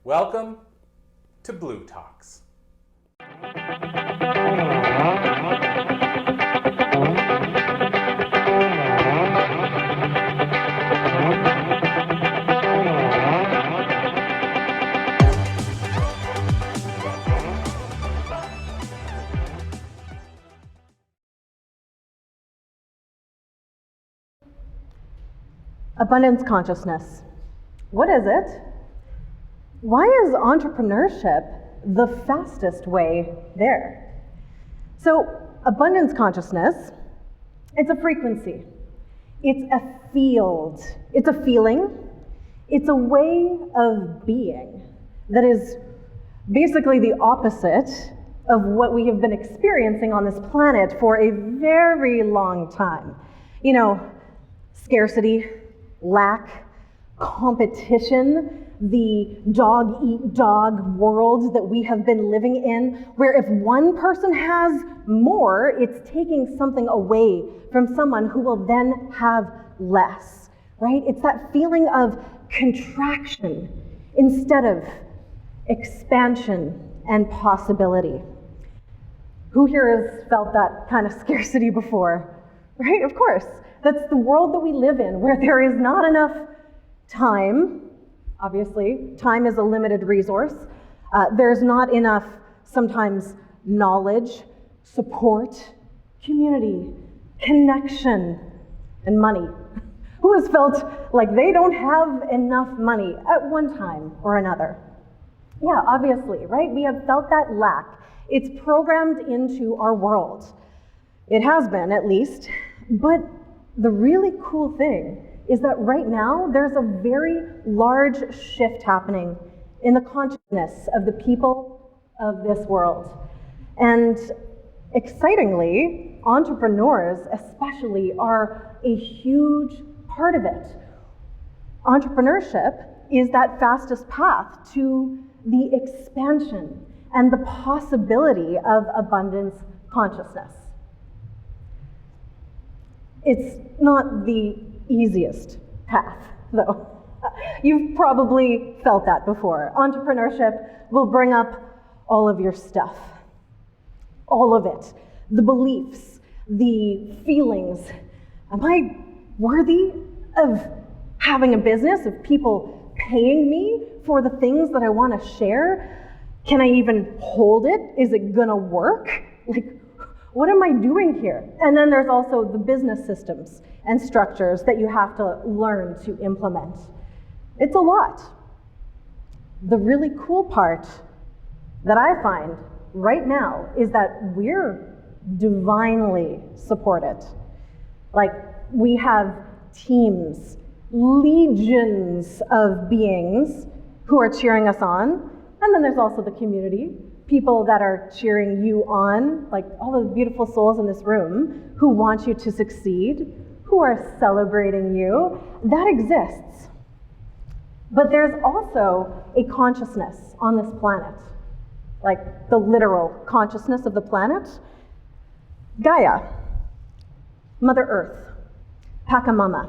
Welcome to bLU Talks. Abundance consciousness. What is it? Why is entrepreneurship the fastest way there? So, abundance consciousness, it's a frequency. It's a field. It's a feeling. It's a way of being that is basically the opposite of what we have been experiencing on this planet for a very long time. You know, scarcity, lack, competition, the dog-eat-dog world that we have been living in, where if one person has more, it's taking something away from someone who will then have less, right? It's that feeling of contraction instead of expansion and possibility. Who here has felt that kind of scarcity before, right? Of course. That's the world that we live in, where there is not enough time. Obviously, time is a limited resource. There's not enough, sometimes, knowledge, support, community, connection, and money. Who has felt like they don't have enough money at one time or another? Yeah, obviously, right? We have felt that lack. It's programmed into our world. It has been, at least. But the really cool thing is that right now there's a very large shift happening in the consciousness of the people of this world. And excitingly, entrepreneurs especially are a huge part of it. Entrepreneurship is that fastest path to the expansion and the possibility of abundance consciousness. It's not the easiest path, though. You've probably felt that before. Entrepreneurship will bring up all of your stuff. All of it. The beliefs, the feelings. Am I worthy of having a business, of people paying me for the things that I want to share? Can I even hold it? Is it gonna work? What am I doing here? And then there's also the business systems and structures that you have to learn to implement. It's a lot. The really cool part that I find right now is that we're divinely supported. We have teams, legions of beings who are cheering us on, and then there's also the community. People that are cheering you on, like all the beautiful souls in this room who want you to succeed, who are celebrating you. That exists. But there's also a consciousness on this planet, like the literal consciousness of the planet. Gaia, Mother Earth, Pachamama.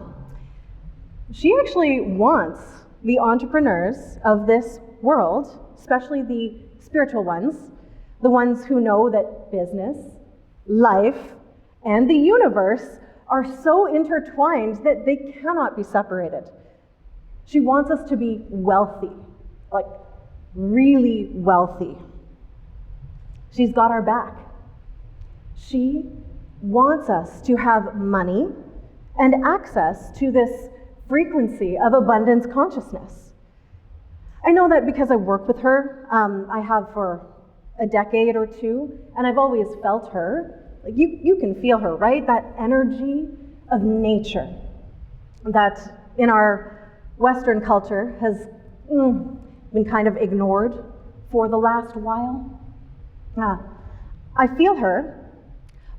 She actually wants the entrepreneurs of this world, especially the spiritual ones, the ones who know that business, life, and the universe are so intertwined that they cannot be separated. She wants us to be wealthy, really wealthy. She's got our back. She wants us to have money and access to this frequency of abundance consciousness. I know that because I work with her. I have for a decade or two, and I've always felt her. You can feel her, right? That energy of nature that in our Western culture has been kind of ignored for the last while. I feel her,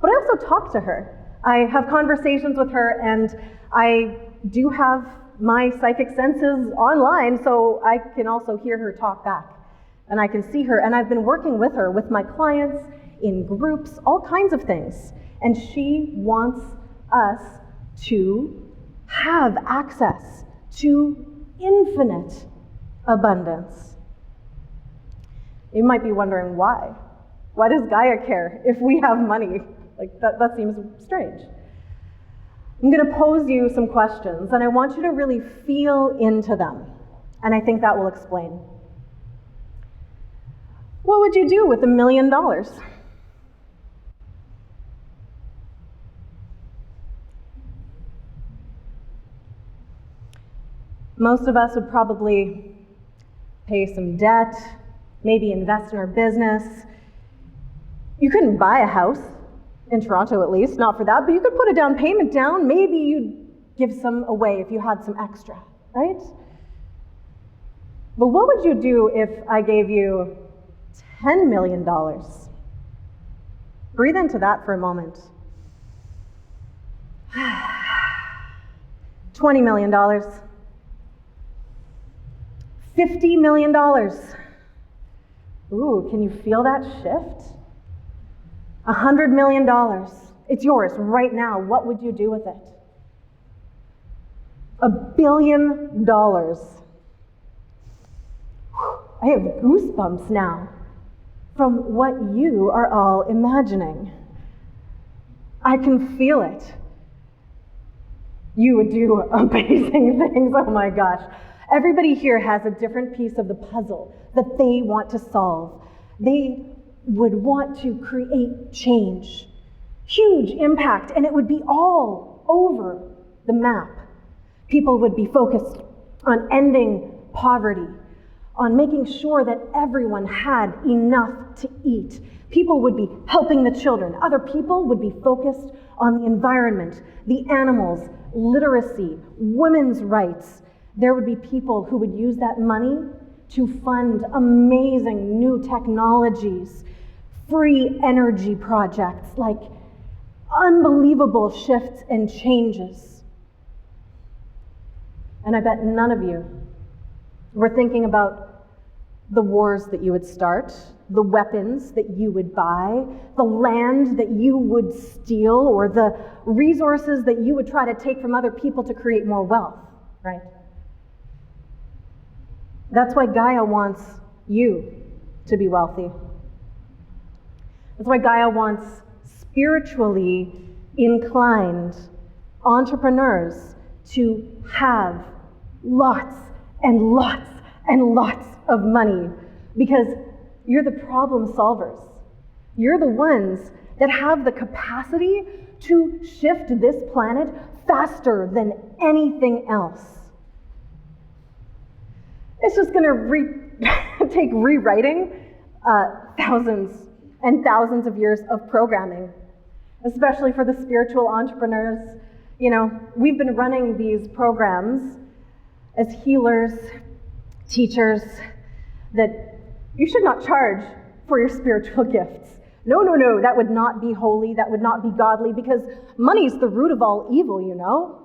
but I also talk to her. I have conversations with her, and I do have my psychic senses online, so I can also hear her talk back. And I can see her, and I've been working with her, with my clients, in groups, all kinds of things. And she wants us to have access to infinite abundance. You might be wondering why. Why does Gaia care if we have money? Like, that seems strange. I'm going to pose you some questions, and I want you to really feel into them. And I think that will explain. What would you do with $1 million? Most of us would probably pay some debt, maybe invest in our business. You couldn't buy a house, in Toronto at least, not for that, but you could put a down payment down. Maybe you'd give some away if you had some extra, right? But what would you do if I gave you $10 million? Breathe into that for a moment. $20 million. $50 million. Ooh, can you feel that shift? $100 million. It's yours right now. What would you do with it? $1 billion. I have goosebumps now from what you are all imagining. I can feel it. You would do amazing things. Oh my gosh. Everybody here has a different piece of the puzzle that they want to solve. They would want to create change, huge impact, and it would be all over the map. People would be focused on ending poverty, on making sure that everyone had enough to eat. People would be helping the children. Other people would be focused on the environment, the animals, literacy, women's rights. There would be people who would use that money to fund amazing new technologies, free energy projects, like unbelievable shifts and changes. And I bet none of you were thinking about the wars that you would start, the weapons that you would buy, the land that you would steal, or the resources that you would try to take from other people to create more wealth, right? That's why Gaia wants you to be wealthy. That's why Gaia wants spiritually inclined entrepreneurs to have lots and lots and lots of money, because you're the problem solvers. You're the ones that have the capacity to shift this planet faster than anything else. It's just going to take rewriting thousands and thousands of years of programming, especially for the spiritual entrepreneurs. You know, we've been running these programs as healers, teachers, that you should not charge for your spiritual gifts. No, no, no, that would not be holy, that would not be godly, because money's the root of all evil, you know?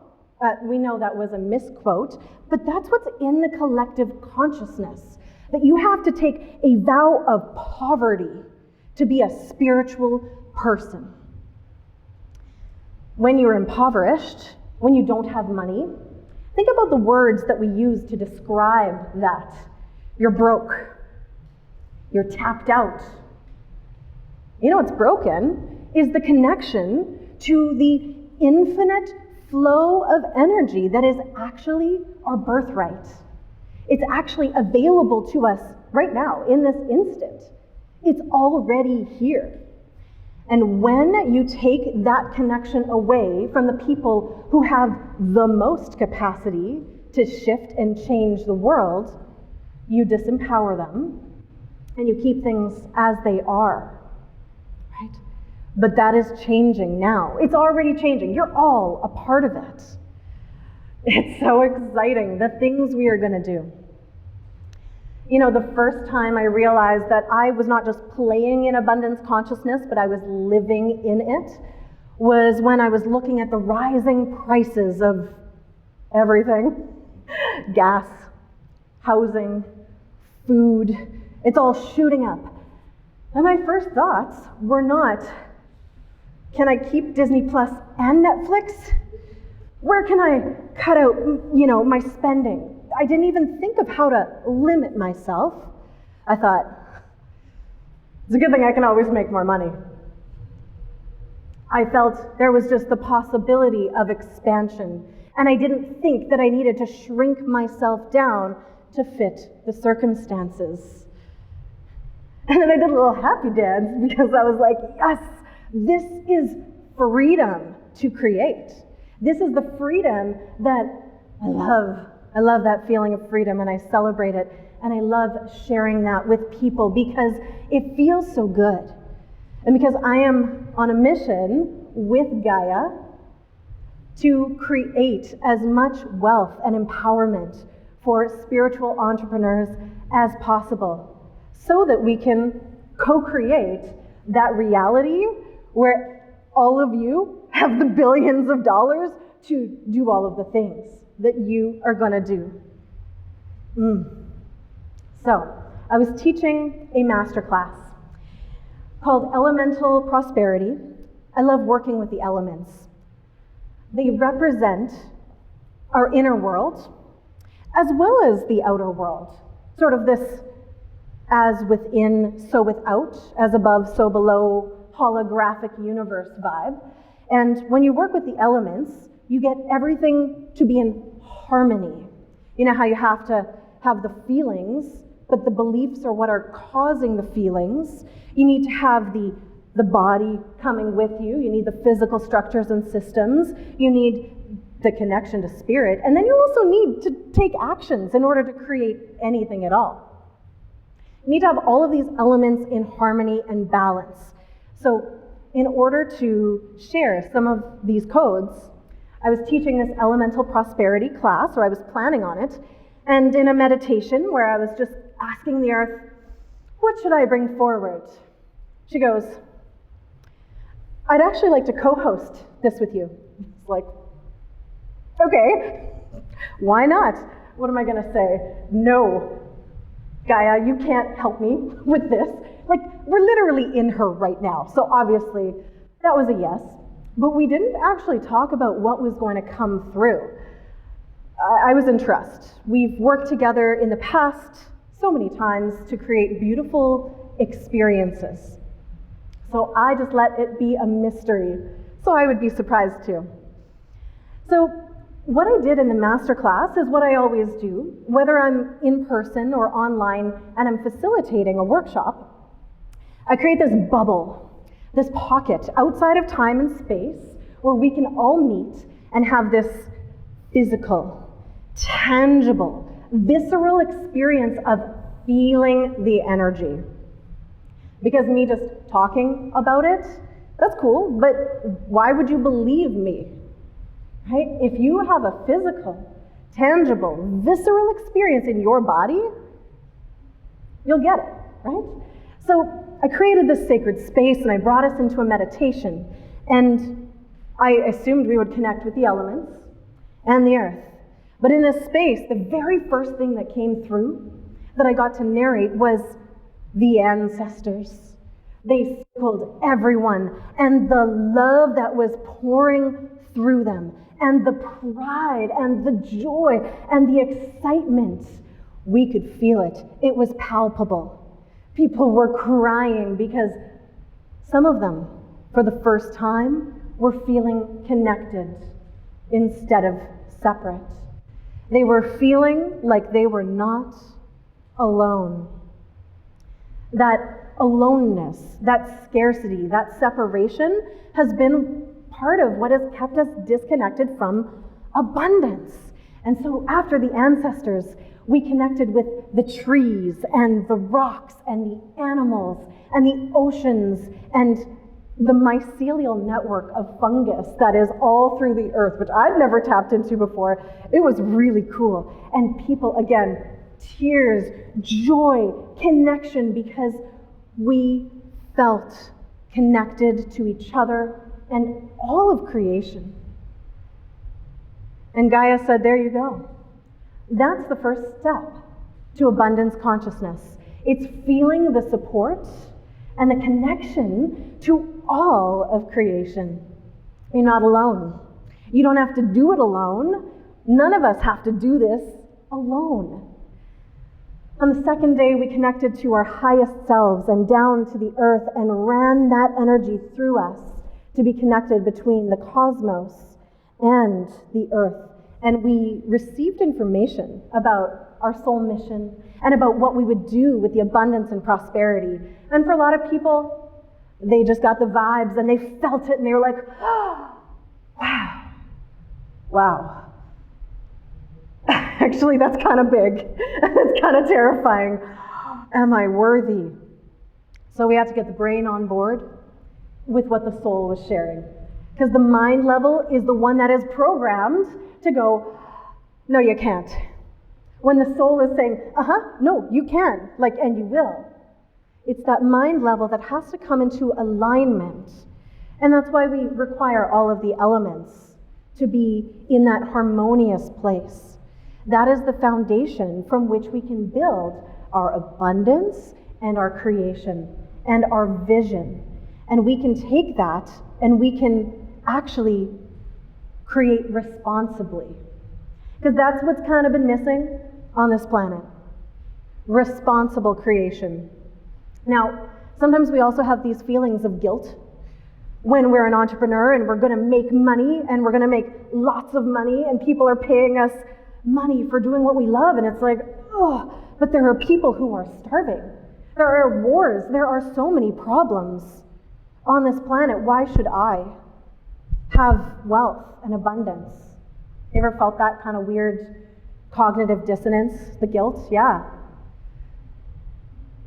We know that was a misquote, but that's what's in the collective consciousness, that you have to take a vow of poverty to be a spiritual person. When you're impoverished, when you don't have money, think about the words that we use to describe that. You're broke. You're tapped out. You know what's broken is the connection to the infinite flow of energy that is actually our birthright. It's actually available to us right now, in this instant. It's already here. And when you take that connection away from the people who have the most capacity to shift and change the world, you disempower them and you keep things as they are, right? But that is changing now. It's already changing. You're all a part of it. It's so exciting, the things we are going to do. You know, the first time I realized that I was not just playing in abundance consciousness, but I was living in it, was when I was looking at the rising prices of everything. Gas, housing, food, it's all shooting up. And my first thoughts were not, can I keep Disney Plus and Netflix? Where can I cut out, my spending? I didn't even think of how to limit myself. I thought, It's a good thing I can always make more money. I felt there was just the possibility of expansion, and I didn't think that I needed to shrink myself down to fit the circumstances. And then I did a little happy dance because I was like, yes, this is freedom to create. This is the freedom that I love. I love that feeling of freedom, and I celebrate it. And I love sharing that with people because it feels so good. And because I am on a mission with Gaia to create as much wealth and empowerment for spiritual entrepreneurs as possible, so that we can co-create that reality where all of you have the billions of dollars to do all of the things that you are going to do. So, I was teaching a masterclass called Elemental Prosperity. I love working with the elements. They represent our inner world as well as the outer world. Sort of this as within, so without, as above, so below, holographic universe vibe. And when you work with the elements, you get everything to be in harmony. You know how you have to have the feelings, but the beliefs are what are causing the feelings. You need to have the body coming with you. You need the physical structures and systems. You need the connection to spirit. And then you also need to take actions in order to create anything at all. You need to have all of these elements in harmony and balance. So in order to share some of these codes, I was teaching this elemental prosperity class, or I was planning on it, and in a meditation where I was just asking the earth, what should I bring forward? She goes, I'd actually like to co-host this with you. It's like, okay, why not? What am I going to say? No, Gaia, you can't help me with this. Like, we're literally in her right now, so obviously that was a yes. But we didn't actually talk about what was going to come through. I was in trust. We've worked together in the past so many times to create beautiful experiences. So I just let it be a mystery, so I would be surprised too. So what I did in the masterclass is what I always do, whether I'm in person or online and I'm facilitating a workshop. I create this bubble, this pocket outside of time and space where we can all meet and have this physical, tangible, visceral experience of feeling the energy. Because me just talking about it, that's cool, but why would you believe me? Right? If you have a physical, tangible, visceral experience in your body, you'll get it, right? So I created this sacred space and I brought us into a meditation, and I assumed we would connect with the elements and the earth. But in this space, the very first thing that came through that I got to narrate was the ancestors. They circled everyone, and the love that was pouring through them, and the pride, and the joy, and the excitement. We could feel it. It was palpable. People were crying because some of them, for the first time, were feeling connected instead of separate. They were feeling like they were not alone. That aloneness, that scarcity, that separation has been part of what has kept us disconnected from abundance. And so after the ancestors, we connected with the trees and the rocks and the animals and the oceans and the mycelial network of fungus that is all through the earth, which I'd never tapped into before. It was really cool. And people, again, tears, joy, connection, because we felt connected to each other and all of creation. And Gaia said, there you go. That's the first step to abundance consciousness. It's feeling the support and the connection to all of creation. You're not alone. You don't have to do it alone. None of us have to do this alone. On the second day, we connected to our highest selves and down to the earth and ran that energy through us to be connected between the cosmos and the earth. And we received information about our soul mission and about what we would do with the abundance and prosperity. And for a lot of people, they just got the vibes and they felt it and they were like, oh, wow. Actually, that's kind of big. It's kind of terrifying. Am I worthy? So we had to get the brain on board with what the soul was sharing. Because the mind level is the one that is programmed to go, no, you can't. When the soul is saying, no, you can, and you will. It's that mind level that has to come into alignment. And that's why we require all of the elements to be in that harmonious place. That is the foundation from which we can build our abundance and our creation and our vision. And we can take that and we can actually create responsibly. Because that's what's kind of been missing on this planet. Responsible creation. Now, sometimes we also have these feelings of guilt when we're an entrepreneur and we're going to make money and we're going to make lots of money and people are paying us money for doing what we love, and it's like, oh, but there are people who are starving. There are wars. There are so many problems on this planet. Why should I have wealth and abundance? You ever felt that kind of weird cognitive dissonance, the guilt? Yeah.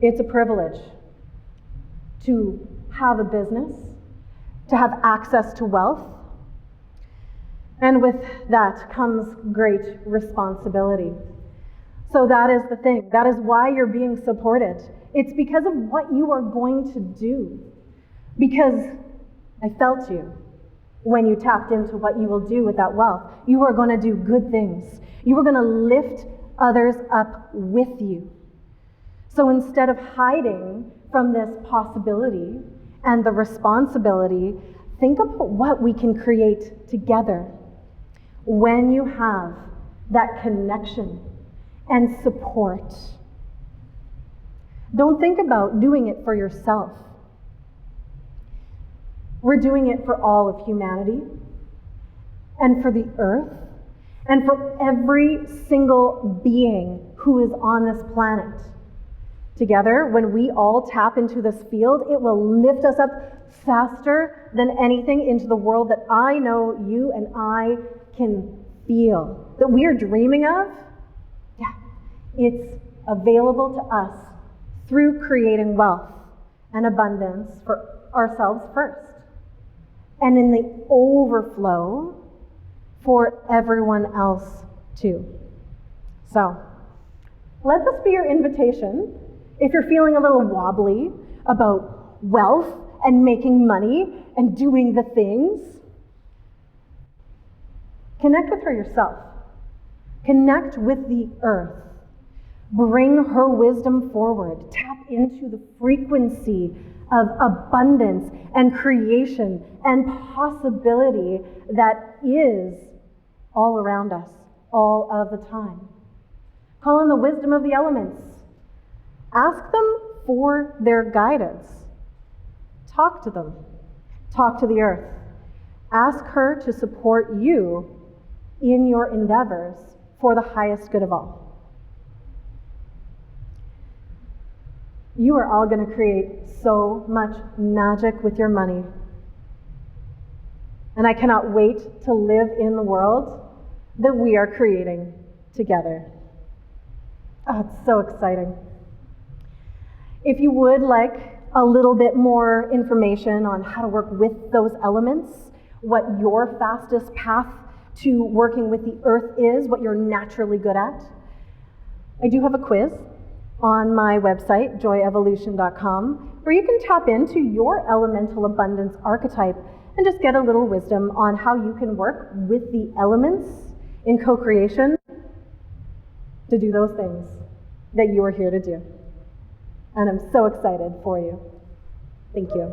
It's a privilege to have a business, to have access to wealth. And with that comes great responsibility. So that is the thing. That is why you're being supported. It's because of what you are going to do. Because I felt you when you tapped into what you will do with that wealth. You are going to do good things. You are going to lift others up with you. So instead of hiding from this possibility and the responsibility, think about what we can create together. When you have that connection and support, don't think about doing it for yourself. We're doing it for all of humanity and for the earth and for every single being who is on this planet. Together, when we all tap into this field, it will lift us up faster than anything into the world that I know you and I can feel, that we are dreaming of. Yeah, it's available to us through creating wealth and abundance for ourselves first, and in the overflow for everyone else too. So, let this be your invitation. If you're feeling a little wobbly about wealth and making money and doing the things, connect with her yourself. Connect with the earth. Bring her wisdom forward. Tap into the frequency of abundance and creation and possibility that is all around us, all of the time. Call on the wisdom of the elements. Ask them for their guidance. Talk to them. Talk to the earth. Ask her to support you in your endeavors for the highest good of all. You are all going to create so much magic with your money. And I cannot wait to live in the world that we are creating together. Oh, it's so exciting. If you would like a little bit more information on how to work with those elements, what your fastest path to working with the earth is, what you're naturally good at, I do have a quiz on my website, joyevolution.com, where you can tap into your elemental abundance archetype and just get a little wisdom on how you can work with the elements in co-creation to do those things that you are here to do. And I'm so excited for you. Thank you.